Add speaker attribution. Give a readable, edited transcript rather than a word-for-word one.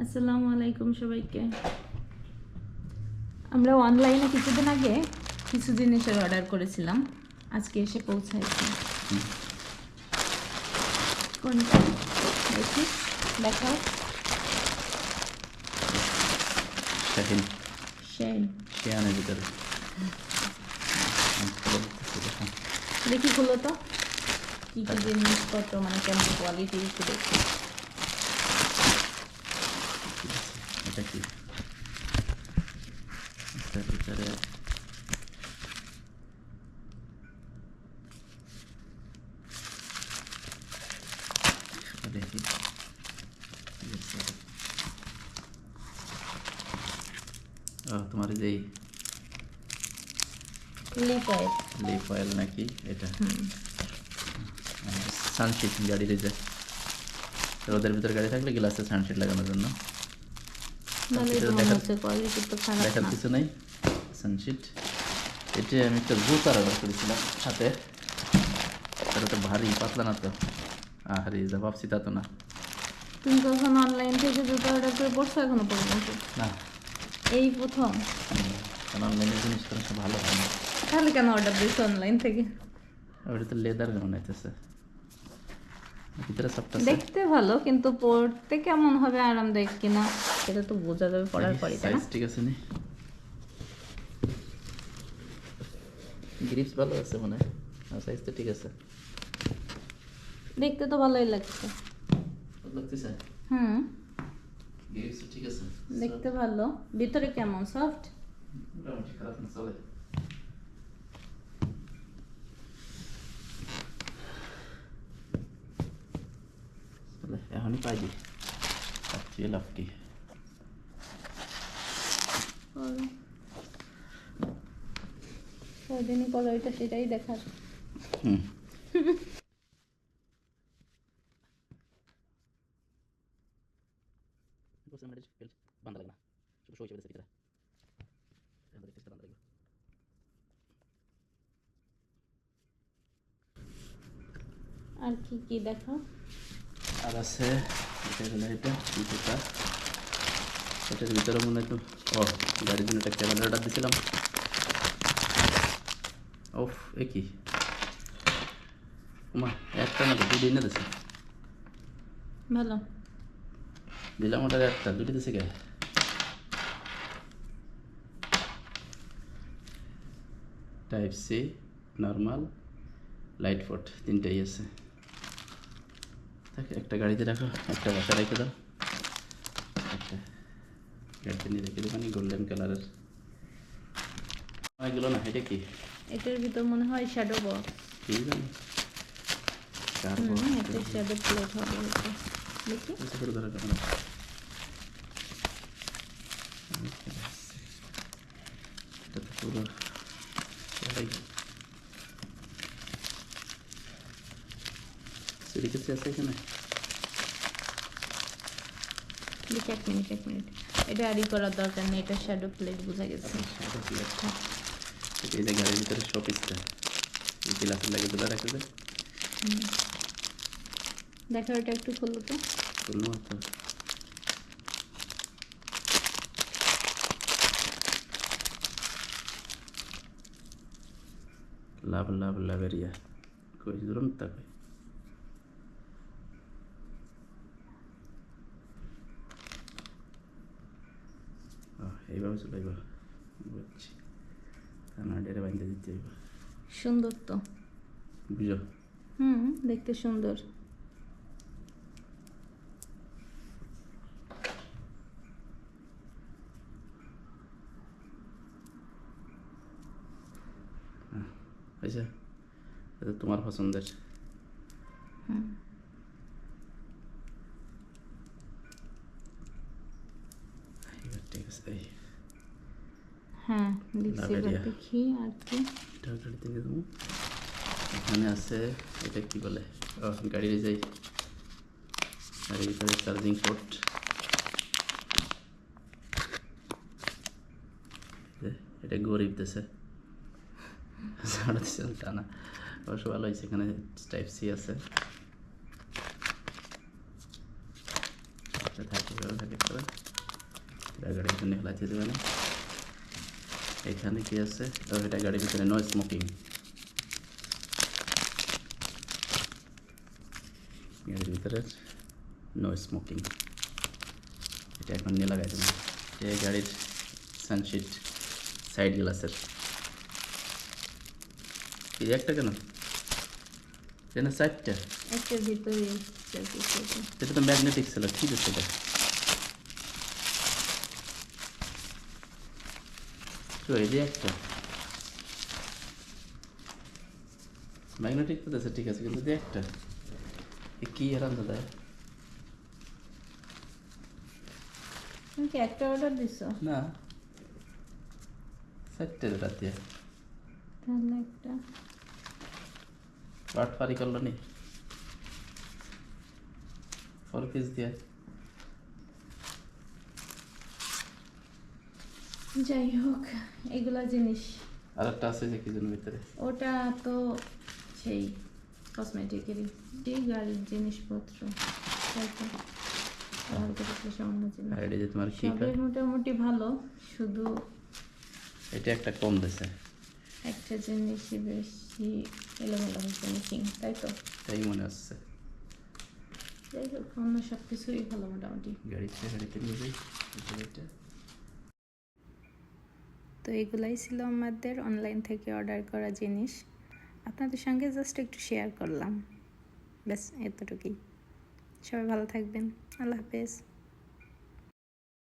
Speaker 1: আসসালামু আলাইকুম সবাইকে। আমরা অনলাইনে কিছুদিন আগে কিছু জিনিসের অর্ডার করেছিলাম, আজকে এসে পৌঁছাইছে। কোনটা দেখি, দেখাও।
Speaker 2: শাহিন
Speaker 1: শেন
Speaker 2: শিয়ানের ভিতরে
Speaker 1: দেখি, খুলো তো কী কী জিনিসপত্র, মানে কেমন কোয়ালিটি একটু দেখি।
Speaker 2: এটা কি এটার ভিতরে দেখি তোমার যে
Speaker 1: লিপ অয়েল।
Speaker 2: লিপ অয়েল নাকি এটা সানশিট গাড়ির যে রোদের ভিতরে গাড়ি থাকলে গ্লাসে সানশিট লাগানোর জন্য
Speaker 1: ভালোই তো মনে হচ্ছে, কোয়ালিটি তো খারাপ
Speaker 2: দেখার
Speaker 1: না।
Speaker 2: কিছু নাই। সানশিট এটা আমি একটা জুতার অর্ডার করেছিলাম সাথে, এটা তো ভারী পাতলা না তো, আরে যা ভাবছি তা তো না।
Speaker 1: তুমি কখন অনলাইন থেকে জুতো অর্ডার করে পড়ছো এখনো পর্যন্ত?
Speaker 2: না,
Speaker 1: এই প্রথম?
Speaker 2: কারণ অনলাইনের জিনিস তো ভালো হয় না।
Speaker 1: তাহলে কেন অর্ডার দিয়েছো অনলাইন থেকে?
Speaker 2: ওটা তো লেদার মনে হইতেছে, ভিতরে সফট আছে।
Speaker 1: দেখতে ভালো, কিন্তু পড়তে কেমন হবে, আরামদায়ক কিনা সেটা তো বোঝা যাবে পড়ার পরই, তাই না?
Speaker 2: সাইজ ঠিক আছে নি, গ্রিপস ভালো আছে মনে হয়, আর সাইজ তো ঠিক আছে।
Speaker 1: দেখতে তো ভালোই লাগছে।
Speaker 2: ভালো লাগতেছে, গ্রিপস ঠিক আছে,
Speaker 1: দেখতে ভালো। ভিতরে কেমন, সফট?
Speaker 2: মোটামুটি খারাপ না, চলে। এখনই পাই দি অ্যাকচুয়াল লাভ কি
Speaker 1: কদিনই পরে ওইটা সেটাই দেখার।
Speaker 2: হুম বান্ধা লাগে না, শুধু সই চেপে ভিতরে বান্ধা লাগবে।
Speaker 1: আর কি কি দেখাও।
Speaker 2: আর আছে এটা হলো এটা জুতা, এটার ভিতরে মনে হয় তো গাড়ির জন্য একটা ক্যামেরা অর্ডার দিয়েছিলাম। ওফ এ কি মা, একটা না তো দুটো এনে দিছে,
Speaker 1: ভালো।
Speaker 2: দিলাম ওটার একটা, দুটো দিছে কে? Type C, normal, light forte, তিনটাই আছে। একটা গাড়িতে রাখো, একটা বাসা রেখে দাও, একটা গাড়িতে নিয়ে রেখে দেবো, মানে গোল্ডেন কালারের এগুলো না। এটা কি?
Speaker 1: এটার ভিতর মনে হয় শ্যাডো বক্স।
Speaker 2: কি জানি
Speaker 1: একটা শ্যাডো প্লেট হবে এটা। দেখি
Speaker 2: করে ধরো ক্যামেরা। এটা তো পুরো সিঁড়ি কাছে আছে এখানে।
Speaker 1: দেখি, এক মিনিট। এটা আরই করার দরকার নেই, এটা শ্যাডো প্লেট বোঝা গেছে।
Speaker 2: এই যে গাড়ির ভিতরে শোপিসটা এই গ্লাসের লাগে তুলে রাখে দেয়।
Speaker 1: দেখো, এটা একটু খুললো তো।
Speaker 2: খুলবো তো, লাভ লাভ লাভেরিয়া কই ধরুন তা কই এইভাবে চলাইব, বুঝছি। কানাডারে বাইন্দে দিতে হইব।
Speaker 1: সুন্দর তো,
Speaker 2: বুঝো
Speaker 1: দেখতে সুন্দর।
Speaker 2: আচ্ছা, এটা তোমার পছন্দের। ঠিক আছে, এই
Speaker 1: হ্যাঁ দেখছি, এবার
Speaker 2: লাভেরিয়া।
Speaker 1: দেখি আর কি।
Speaker 2: এটা গাড়ি থেকে দেবো। এখানে আছে, এটা কি বলে, গাড়ির যাই গাড়ির ভিতরে চার্জিং পোর্ট, এটা গরিব দেশে তা না, অবশ্য ভালো হয়েছে। এখানে টাইপ সি আছে, থাকে করে গাড়ির জন্য খেলাতে দেবে না। এখানে কি আছে? এটা গাড়ির ভিতরে নো স্মোকিং, গাড়ির ভিতরে নো স্মোকিং। এটা এখন নিয়ে লাগাই দেবেন। এই গাড়ির সানশিট সাইড গ্লাসের এই একটা কেন যেন সাইডটা
Speaker 1: একটার ভিতরে
Speaker 2: এটা তো ম্যাগনেটিক ছিল, কি দিচ্ছে এটা? তো এই যে একটা ম্যাগনেটিক তো দেশে ঠিক আছে, কিন্তু একটা কি হারান দাদা?
Speaker 1: তুমি কি একটা অর্ডার দিছো?
Speaker 2: না, চারটে রাতে
Speaker 1: তাহলে একটা
Speaker 2: বাট পারি করলো নি 4 পিস দিয়ে।
Speaker 1: যাই হোক, এগুলা জিনিস
Speaker 2: আর একটা আছে যে কি জন্য ভিতরে
Speaker 1: ওটা তো সেই কসমেটিকেরই, যে গাড়ির জিনিসপত্র তাই তো। আর হালকা পাতলা সামান্য জিনিস।
Speaker 2: আর এটা যে তোমার কি
Speaker 1: সবের মোটামুটি ভালো, শুধু
Speaker 2: এটা একটা কম দিছে,
Speaker 1: একটা জিনিসই বেশি এলোমেলো হয়েছে মিসিং, তাই তো।
Speaker 2: তাই মনে হচ্ছে।
Speaker 1: যাই হোক, অন্য সব কিছুই ভালো মোটামুটি।
Speaker 2: গাড়িতে নিয়ে যাই এটা।
Speaker 1: তো এগুলাই ছিল আমাদের অনলাইন থেকে অর্ডার করা জিনিস, আপনাদের সঙ্গে জাস্ট একটু শেয়ার করলাম, ব্যাস এতটুকুই। সবাই ভালো থাকবেন, আল্লাহ হাফেজ।